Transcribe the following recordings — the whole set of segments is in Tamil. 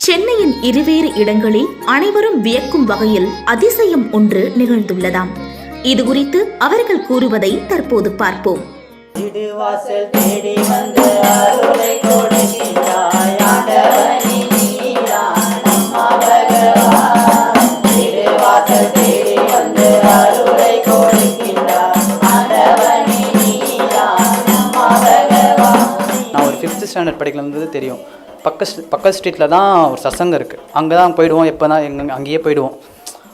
சென்னையின் இருவேறு இடங்களில் அனைவரும் வியக்கும் வகையில் அதிசயம் ஒன்று நிகழ்ந்துள்ளதாம். இது குறித்து அவர்கள் கூறுவதை தற்போது பார்ப்போம். நான் ஒரு 5th ஸ்டாண்டர்ட் படிக்கலன்றது தெரியும். பக்க ஸ்ட்ரீட்டில் தான் ஒரு சசங்கம் இருக்குது. அங்கே தான் போயிடுவோம். எப்போ தான் அங்கேயே போயிடுவோம்.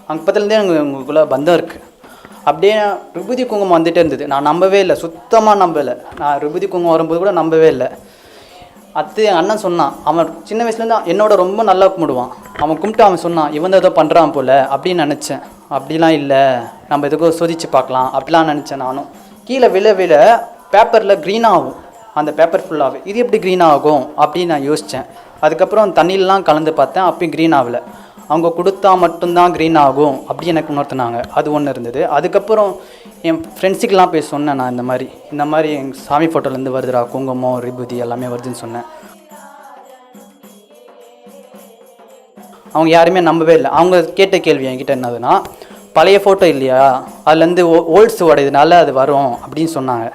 அங்கே பக்கத்துலேருந்தே உங்களுக்குள்ளே பந்தம் இருக்குது. அப்படியே விபூதி குங்குமம் வந்துகிட்டே இருந்தது. நான் நம்பவே இல்லை, சுத்தமாக நம்பலை. நான் விபூதி குங்குமம் வரும்போது கூட நம்பவே இல்லை. அடுத்து என் அண்ணன் சொன்னான், அவன் சின்ன வயசுலேருந்து என்னோட ரொம்ப நல்லா கும்பிடுவான். அவன் கும்பிட்டு அவன் சொன்னான், இவன் ஏதோ பண்ணுறான் போல் அப்படின்னு நினச்சேன். அப்படிலாம் இல்லை, நம்ம எதுக்கோ சோதிச்சு பார்க்கலாம் அப்படிலாம் நினச்சேன். நானும் கீழே விழ பேப்பரில் க்ரீன் ஆகும். அந்த பேப்பர் ஃபுல்லாகவே இது எப்படி க்ரீன் ஆகும் அப்படின்னு நான் யோசித்தேன். அதுக்கப்புறம் தண்ணியிலலாம் கலந்து பார்த்தேன், அப்பயும் க்ரீன் ஆகலை. அவங்க கொடுத்தா மட்டும்தான் க்ரீன் ஆகும் அப்படி எனக்கு உணர்த்தினாங்க. அது ஒன்று இருந்தது. அதுக்கப்புறம் என் ஃப்ரெண்ட்ஸுக்கெலாம் போய் சொன்னேன், நான் இந்த மாதிரி எங்கள் சாமி ஃபோட்டோலேருந்து வருதுடா குங்குமம் விபூதி எல்லாமே வருதுன்னு சொன்னேன். அவங்க யாருமே நம்பவே இல்லை. அவங்க கேட்ட கேள்வி என்கிட்ட என்னதுன்னா, பழைய ஃபோட்டோ இல்லையா, அதுலேருந்து ஓல்ட்ஸ் உடையதுனால அது வரும் அப்படின்னு சொன்னாங்க.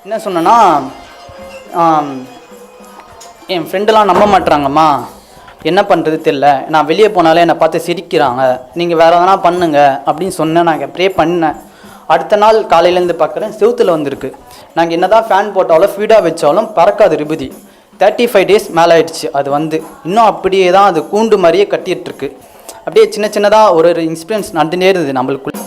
என்ன சொன்னேன்னா, என் ஃப்ரெண்டெல்லாம் நம்ப மாட்டுறாங்கம்மா, என்ன பண்ணுறது தெரில, நான் வெளியே போனாலே என்னை பார்த்து சிரிக்கிறாங்க, நீங்கள் வேறு எதனா பண்ணுங்க அப்படின்னு சொன்னேன். நாங்கள் ப்ரே பண்ணேன். அடுத்த நாள் காலையிலேருந்து பார்க்குறேன், செவுத்தில் வந்திருக்கு. நாங்கள் என்ன தான் ஃபேன் போட்டாலும் ஃபீடாக வச்சாலும் பறக்காது விபூதி. 35 days மேலே ஆயிடுச்சு. அது இன்னும் அப்படியே தான் அது கூண்டு மாதிரியே கட்டிகிட்ருக்கு. அப்படியே சின்ன சின்னதாக ஒரு இன்ஸ்பிரன்ஸ் நடந்துகிட்டே இருந்தது நம்மளுக்குள்ள.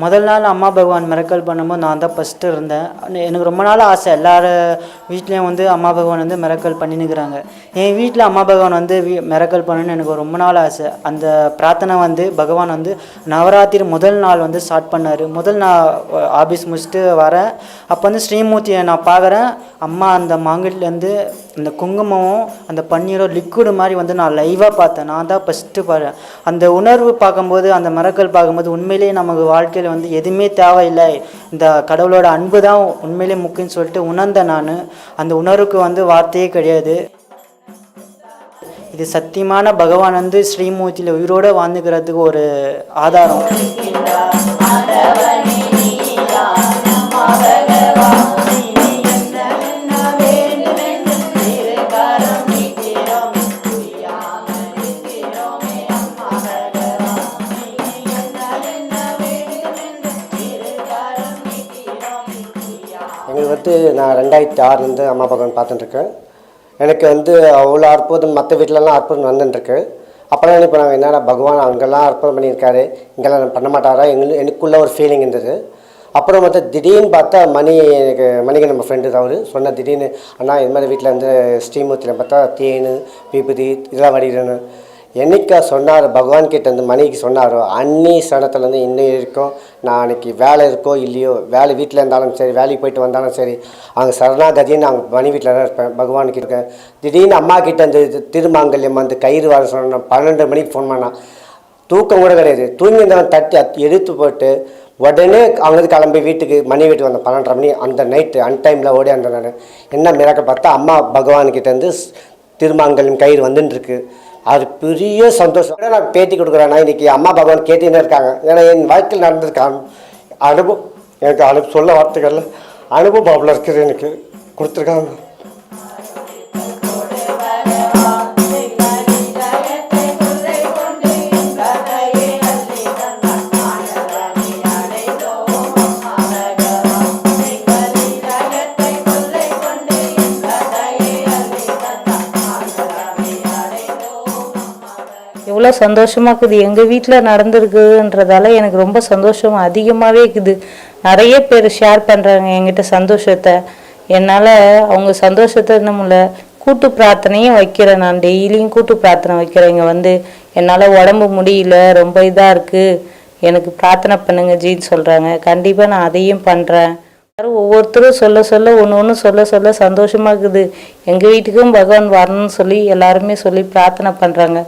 முதல் நாள் அம்மா பகவான் மிரக்கல் பண்ணும்போது நான் தான் ஃபஸ்ட்டு இருந்தேன். எனக்கு ரொம்ப நாள் ஆசை, எல்லார் வீட்லேயும் அம்மா பகவான் மிரக்கல் பண்ணினுக்கிறாங்க. என் வீட்டில் அம்மா பகவான் மிரக்கல் பண்ணணுன்னு எனக்கு ரொம்ப நாள் ஆசை. அந்த பிரார்த்தனை பகவான் நவராத்திரி முதல் நாள் ஸ்டார்ட் பண்ணார். முதல் நான் ஆஃபீஸ் முடிச்சுட்டு வரேன். அப்போ ஸ்ரீமூர்த்தியை நான் பார்க்குறேன். அம்மா அந்த மாங்கல்லேருந்து அந்த குங்குமமும் அந்த பன்னீரும் லிக்விடு மாதிரி நான் லைவாக பார்த்தேன். நான் தான் ஃபஸ்ட்டு பாருறேன். அந்த உணர்வு பார்க்கும்போது, அந்த மிரக்கல் பார்க்கும்போது உண்மையிலேயே நமக்கு வாழ்க்கையில் எதுவுமே தேவையில்லை, இந்த கடவுளோட அன்பு தான் உண்மையிலே முக்கியம்னு சொல்லிட்டு உணர்ந்தேன். நான் அந்த உணர்வுக்கு வார்த்தையே கிடையாது. இது சத்தியமான பகவான் ஸ்ரீமூர்த்தியில் உயிரோடு வாழ்ந்துக்கிறதுக்கு ஒரு ஆதாரம். எங்களுக்கு நான் 2006 அம்மா பகவான் பார்த்துட்டுருக்கேன். எனக்கு அவ்வளோ அற்புதம் மற்ற வீட்டிலலாம் அற்புதம் வந்துட்டுருக்கு. அப்போலாம் நினைப்போம், என்னடா பகவான் அங்கெல்லாம் அற்புதம் பண்ணியிருக்காரு, இங்கெல்லாம் பண்ண மாட்டாரா, எனக்குள்ளே ஒரு ஃபீலிங் இருந்தது. அப்புறம் திடீர்னு பார்த்தா மணிக்கு நம்ம ஃப்ரெண்டு தான் அவர் சொன்ன, திடீர்னு அண்ணா இது மாதிரி வீட்டில் ஸ்ரீமூர்த்தியில் பார்த்தா தேன் விபூதி இதெல்லாம் வடிகிறேன்னு என்னைக்கா சொன்னார் பகவான்கிட்ட மணிக்கு சொன்னாரோ, அன்னி சனத்துலேருந்து இன்னும் இருக்கும். நான் அன்றைக்கி வேலை இருக்கோ இல்லையோ, வேலை வீட்டில் இருந்தாலும் சரி, வேலைக்கு போயிட்டு வந்தாலும் சரி, அங்கே சரணாகதின்னு நாங்கள் மணி வீட்டில் தான் இருப்பேன். பகவானுக்கு இருக்கேன். திடீர்னு அம்மா கிட்ட திருமாங்கல்யம் கயிறு வர சொன்னேன். 12 மணிக்கு ஃபோன் பண்ணான். தூக்கம் கூட கிடையாது. தூங்கியிருந்தவன் தட்டி எடுத்து போட்டு உடனே அவங்க கிளம்பி வீட்டுக்கு மணி வீட்டுக்கு வந்தேன். 12:30 மணி அந்த நைட்டு அன்டைமில் ஓடியாந்தேன். நான் என்ன மிராக்க பார்த்தா அம்மா பகவான்கிட்டேருந்து திருமாங்கல்யம் கயிறு வந்துட்டுருக்கு. அது பெரிய சந்தோஷம். நான் பேட்டி கொடுக்குறேன்னா இன்றைக்கி அம்மா பகவான் கேட்டுன்னு இருக்காங்க. ஏன்னா என் வாழ்க்கையில் நடந்திருக்காங்க அனுபவம். எனக்கு சொல்ல வார்த்தைகள் அனுபவம் அவ்வளோ இருக்குது, எனக்கு கொடுத்துருக்காங்க. எவ்வளோ சந்தோஷமாக இருக்குது. எங்கள் வீட்டில் நடந்திருக்குன்றதால எனக்கு ரொம்ப சந்தோஷம் அதிகமாகவே இருக்குது. நிறைய பேர் ஷேர் பண்ணுறாங்க என்கிட்ட சந்தோஷத்தை. என்னால் அவங்க சந்தோஷத்தை நம்மள கூட்டு பிரார்த்தனையும் வைக்கிறேன். நான் டெய்லியும் கூட்டு பிரார்த்தனை வைக்கிறேன். இங்கே என்னால் உடம்பு முடியல, ரொம்ப இதாக இருக்குது, எனக்கு பிரார்த்தனை பண்ணுங்க ஜின்னு சொல்கிறாங்க. கண்டிப்பாக நான் அதையும் பண்ணுறேன். ஒவ்வொருத்தரும் சொல்ல சொல்ல ஒன்று ஒன்று சொல்ல சொல்ல சந்தோஷமாக இருக்குது. எங்கள் வீட்டுக்கும் பகவான் வரணும்னு சொல்லி எல்லாருமே சொல்லி பிரார்த்தனை பண்ணுறாங்க.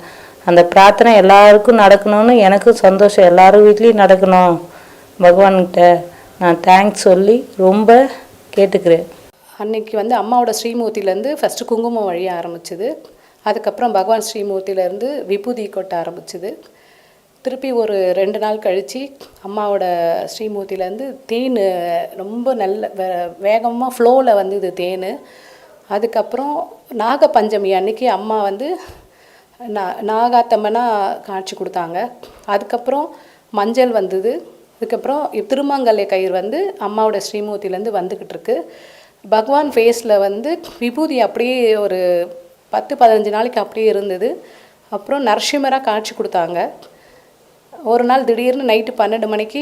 அந்த பிரார்த்தனை எல்லாருக்கும் நடக்கணும்னு எனக்கும் சந்தோஷம். எல்லாரும் வீட்லேயும் நடக்கணும். பகவான்கிட்ட நான் தேங்க்ஸ் சொல்லி ரொம்ப கேட்டுக்கிறேன். அன்னைக்கு வந்து அம்மாவோட ஸ்ரீமூர்த்திலேருந்து ஃபஸ்ட்டு குங்குமம் வழிய ஆரம்பிச்சுது. அதுக்கப்புறம் பகவான் ஸ்ரீமூர்த்தியிலேருந்து விபூதி கொட்ட ஆரம்பிச்சுது. திருப்பி ஒரு 2 நாள் கழித்து அம்மாவோட ஸ்ரீமூர்த்தியிலேருந்து தேன் ரொம்ப நல்ல வேகமாக ஃப்ளோவில் வந்தது தேன். அதுக்கப்புறம் நாகப்பஞ்சமி அன்னைக்கு அம்மா வந்து நாகாத்தம்மனாக காட்சி கொடுத்தாங்க. அதுக்கப்புறம் மஞ்சள் வந்தது. அதுக்கப்புறம் திருமங்கல்ய கயிறு வந்து அம்மாவோட ஸ்ரீமூர்த்தியிலேருந்து வந்துக்கிட்டு இருக்கு. பகவான் ஃபேஸில் வந்து விபூதி அப்படியே ஒரு 10-15 நாளைக்கு அப்படியே இருந்தது. அப்புறம் நரசிம்மராக காட்சி கொடுத்தாங்க. ஒரு நாள் திடீர்னு நைட்டு 12 மணிக்கு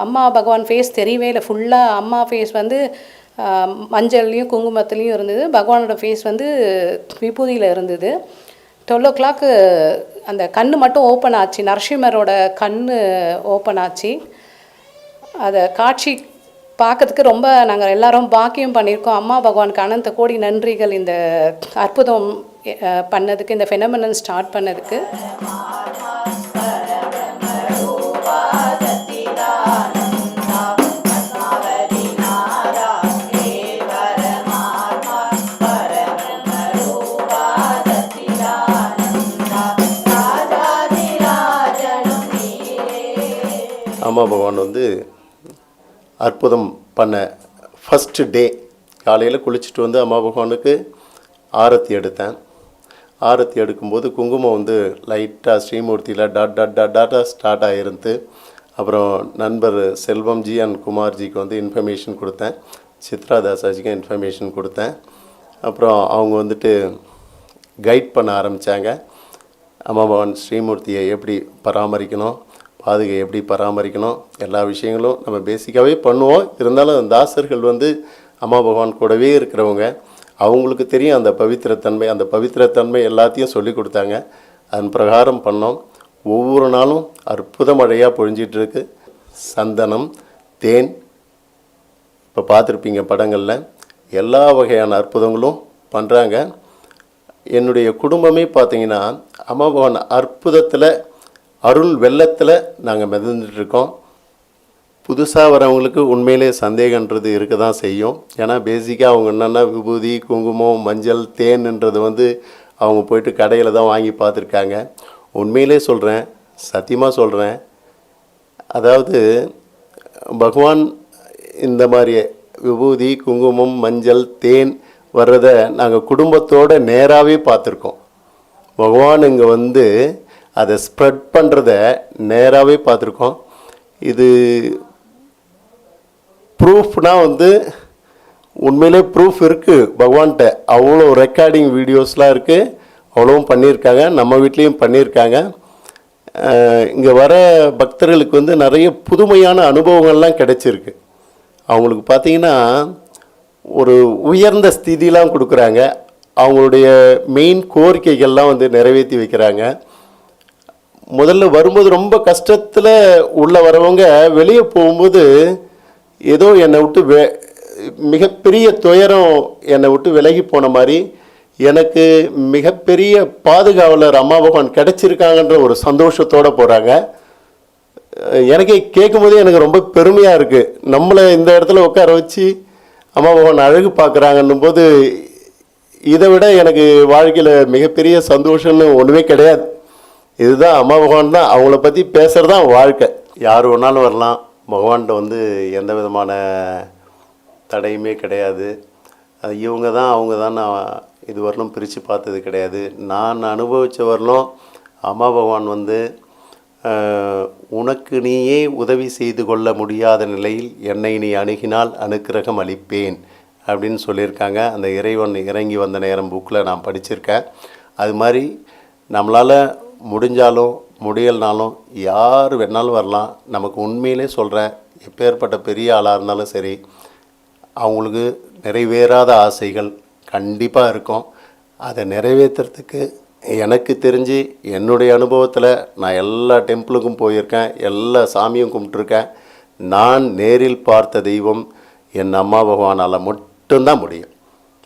அம்மா பகவான் ஃபேஸ் தெரியவே இல்லை. ஃபுல்லாக அம்மா ஃபேஸ் வந்து மஞ்சள்லேயும் குங்குமத்துலேயும் இருந்தது. பகவானோட ஃபேஸ் வந்து விபூதியில் இருந்தது. 12 o'clock அந்த கண் மட்டும் ஓப்பன் ஆச்சு. நரசிம்மரோட கண் ஓப்பன் ஆச்சு. அதை காட்சி பார்க்கறதுக்கு ரொம்ப நாங்கள் எல்லாரும் பாக்கியம் பண்ணியிருக்கோம். அம்மா பகவானுக்கு அனந்த கோடி நன்றிகள் இந்த அற்புதம் பண்ணதுக்கு, இந்த ஃபெனமெனன் ஸ்டார்ட் பண்ணதுக்கு. அம்மா பகவான் வந்து அற்புதம் பண்ண ஃபஸ்ட்டு டே காலையில் குளிச்சுட்டு வந்து அம்மா பகவானுக்கு ஆரத்தி எடுத்தேன். ஆரத்தி எடுக்கும்போது குங்குமம் வந்து லைட்டாக ஸ்ரீமூர்த்தியில் டாட்டாக ஸ்டார்ட் ஆகிருந்து. அப்புறம் நண்பர் செல்வம்ஜி அண்ட் குமார்ஜிக்கு வந்து இன்ஃபர்மேஷன் கொடுத்தேன். சித்ரா தாசாஜிக்கு இன்ஃபர்மேஷன் கொடுத்தேன். அப்புறம் அவங்க வந்துட்டு கைட் பண்ண ஆரம்பித்தாங்க. அம்மா பகவான் ஸ்ரீமூர்த்தியை எப்படி பராமரிக்கணும், பாதுகை எப்படி பராமரிக்கணும், எல்லா விஷயங்களும் நம்ம பேசிக்காகவே பண்ணுவோம். இருந்தாலும் தாசர்கள் வந்து அம்மா பகவான் கூடவே இருக்கிறவங்க, அவங்களுக்கு தெரியும் அந்த பவித்திரத்தன்மை. அந்த பவித்திரத்தன்மை எல்லாத்தையும் சொல்லி கொடுத்தாங்க. அதன் பிரகாரம் பண்ணோம். ஒவ்வொரு நாளும் அற்புத மழையாக பொழிஞ்சிட்ருக்கு. சந்தனம், தேன், இப்போ பார்த்துருப்பீங்க படங்களில், எல்லா வகையான அற்புதங்களும் பண்ணுறாங்க. என்னுடைய குடும்பமே பார்த்திங்கன்னா அம்மா பகவான் அற்புதத்தில், அருள் வெள்ளத்தில் நாங்கள் மிதந்துட்டுருக்கோம். புதுசாக வரவங்களுக்கு உண்மையிலே சந்தேகன்றது இருக்க தான் செய்யும். ஏன்னா பேசிக்காக அவங்க என்னென்னா விபூதி, குங்குமம், மஞ்சள், தேன்ன்றது வந்து அவங்க போயிட்டு கடையில் தான் வாங்கி பார்த்துருக்காங்க. உண்மையிலே சொல்கிறேன், சத்தியமாக சொல்கிறேன், அதாவது பகவான் இந்த மாதிரி விபூதி, குங்குமம், மஞ்சள், தேன் வர்றதை நாங்கள் குடும்பத்தோடு நேராகவே பார்த்துருக்கோம். பகவான் இங்கே வந்து அதை ஸ்ப்ரெட் பண்ணுறத நேராகவே பார்த்துருக்கோம். இது ப்ரூஃப்னால் வந்து உண்மையிலே ப்ரூஃப் இருக்குது பகவான்கிட்ட. அவ்வளோ ரெக்கார்டிங் வீடியோஸ்லாம் இருக்குது, அவ்வளோவும் பண்ணியிருக்காங்க. நம்ம வீட்லேயும் பண்ணியிருக்காங்க. இங்கே வர பக்தர்களுக்கு வந்து நிறைய புதுமையான அனுபவங்கள்லாம் கிடைச்சிருக்கு. அவங்களுக்கு பார்த்திங்கன்னா ஒரு உயர்ந்த ஸ்திதிலாம் கொடுக்குறாங்க. அவங்களுடைய மெயின் கோரிக்கைகள்லாம் வந்து நிறைவேற்றி வைக்கிறாங்க. முதல்ல வரும்போது ரொம்ப கஷ்டத்தில் உள்ள வரவங்க வெளியே போகும்போது ஏதோ என்னை விட்டு மிகப்பெரிய துயரம் என்னை விட்டு விலகி போன மாதிரி, எனக்கு மிகப்பெரிய பாதுகாவலர் அம்மா பகவான் கிடைச்சிருக்காங்கன்ற ஒரு சந்தோஷத்தோடு போகிறாங்க. எனக்கே கேட்கும்போதே எனக்கு ரொம்ப பெருமையாக இருக்குது. நம்மளை இந்த இடத்துல உட்கார வச்சு அம்மா பகவான் அழகு பார்க்குறாங்கன்னும் போது இதை விட எனக்கு வாழ்க்கையில் மிகப்பெரிய சந்தோஷம்னு ஒன்றுமே கிடையாது. இதுதான் அம்மா பகவான் தான். அவங்கள பற்றி பேசுகிறது தான் வாழ்க்கை. யார் வேணாலும் வரலாம். பகவான்கிட்ட வந்து எந்த விதமான தடையுமே கிடையாது. அது இவங்க தான் அவங்க தான் நான் இது வரலும் பிரித்து பார்த்தது கிடையாது. நான் அனுபவித்த வரலும் அம்மா பகவான் வந்து உனக்கு நீயே உதவி செய்து கொள்ள முடியாத நிலையில் என்னை நீ அணுகினால் அனுக்கிரகம் அளிப்பேன் அப்படின்னு சொல்லியிருக்காங்க. அந்த இறைவன் இறங்கி வந்த நேரம் புக்கில் நான் படிச்சிருக்கேன். அது மாதிரி நம்மளால் முடிஞ்சாலும் முடியலனாலும் யார் வேணாலும் வரலாம். நமக்கு உண்மையிலே சொல்கிறேன், எப்பேற்பட்ட பெரிய ஆளாக இருந்தாலும் சரி, அவங்களுக்கு நிறைவேறாத ஆசைகள் கண்டிப்பாக இருக்கும். அதை நிறைவேற்றுறதுக்கு எனக்கு தெரிஞ்சு என்னுடைய அனுபவத்தில் நான் எல்லா டெம்பிளுக்கும் போயிருக்கேன், எல்லா சாமியும் கும்பிட்டுருக்கேன். நான் நேரில் பார்த்த தெய்வம் என் அம்மா பகவானால் மட்டும்தான் முடியும்.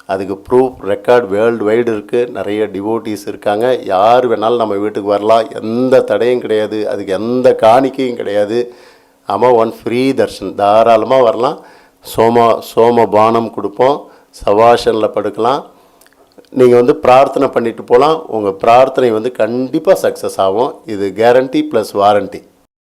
அதுக்கு ப்ரூஃப் ரெக்கார்ட் வேர்ல்டு வைடு இருக்குது. நிறைய டிவோட்டிஸ் இருக்காங்க. யார் வேணாலும் நம்ம வீட்டுக்கு வரலாம். எந்த தடையும் கிடையாது. அதுக்கு எந்த காணிக்கையும் கிடையாது. அம்மா ஃப்ரீ தர்ஷன், தாராளமாக வரலாம். சோமபானம் கொடுப்போம். சவாஷனில் படுக்கலாம். நீங்கள் பிரார்த்தனை பண்ணிட்டு போகலாம். உங்கள் பிரார்த்தனை கண்டிப்பாக சக்ஸஸ் ஆகும். இது கேரண்டி ப்ளஸ் வாரண்டி.